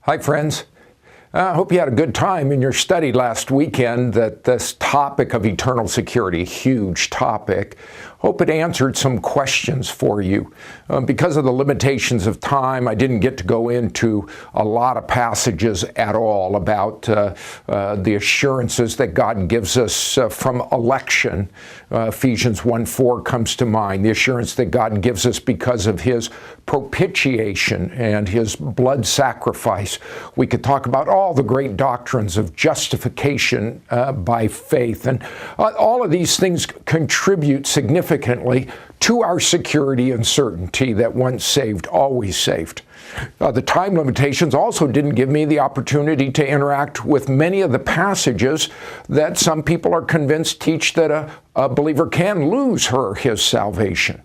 Hi, friends. I hope you had a good time in your study last weekend. That this topic of eternal security, huge topic. Hope it answered some questions for you. Because of the limitations of time, I didn't get to go into a lot of passages at all about the assurances that God gives us from election. Ephesians 1:4 comes to mind, the assurance that God gives us because of His propitiation and His blood sacrifice. We could talk about all the great doctrines of justification by faith, and all of these things contribute significantly to our security and certainty that once saved, always saved. The time limitations also didn't give me the opportunity to interact with many of the passages that some people are convinced teach that a believer can lose her or his salvation.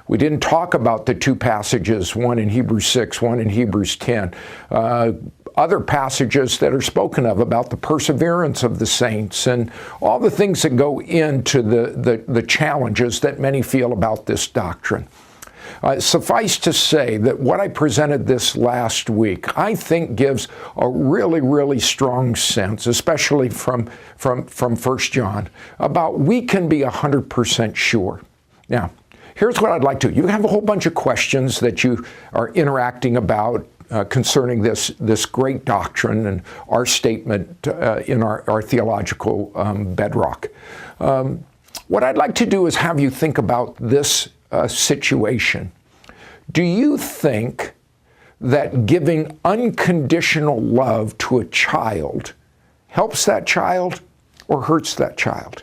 We didn't talk about the two passages, one in Hebrews 6, one in Hebrews 10. Other passages that are spoken of about the perseverance of the saints and all the things that go into the challenges that many feel about this doctrine. Suffice to say that what I presented this last week, I think gives a really, really strong sense, especially from 1 John, about we can be 100% sure. Now, here's what I'd like to do. You have a whole bunch of questions that you are interacting about concerning this great doctrine and our statement in our theological bedrock. What I'd like to do is have you think about this situation. Do you think that giving unconditional love to a child helps that child or hurts that child?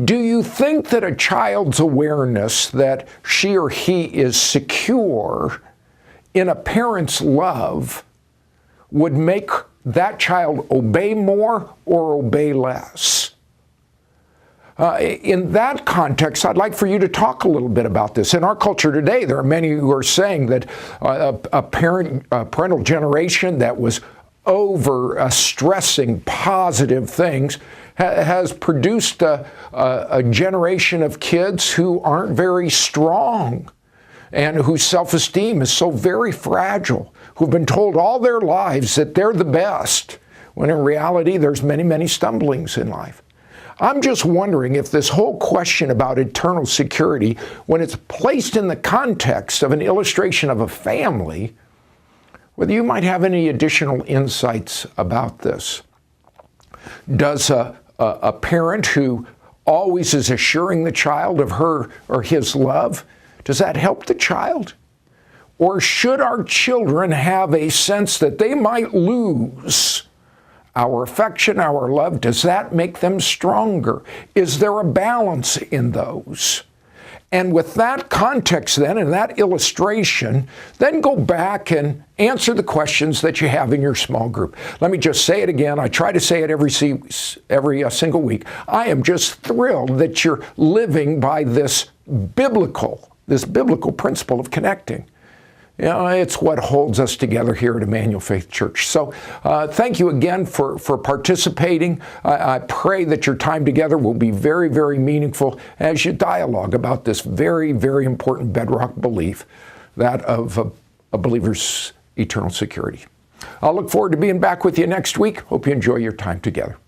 Do you think that a child's awareness that she or he is secure in a parent's love would make that child obey more or obey less? In that context, I'd like for you to talk a little bit about this. In our culture today, there are many who are saying that a parental generation that was over stressing positive things has produced a generation of kids who aren't very strong and whose self-esteem is so very fragile, who've been told all their lives that they're the best, when in reality there's many, many stumblings in life. I'm just wondering if this whole question about eternal security, when it's placed in the context of an illustration of a family, whether you might have any additional insights about this. Does a parent who always is assuring the child of her or his love, does that help the child? Or should our children have a sense that they might lose our affection, our love? Does that make them stronger? Is there a balance in those? And with that context then, and that illustration, then go back and answer the questions that you have in your small group. Let me just say it again. I try to say it every single week. I am just thrilled that you're living by this biblical principle of connecting. You know, it's what holds us together here at Emmanuel Faith Church. So thank you again for participating. I pray that your time together will be very, very meaningful as you dialogue about this very, very important bedrock belief, that of a believer's eternal security. I'll look forward to being back with you next week. Hope you enjoy your time together.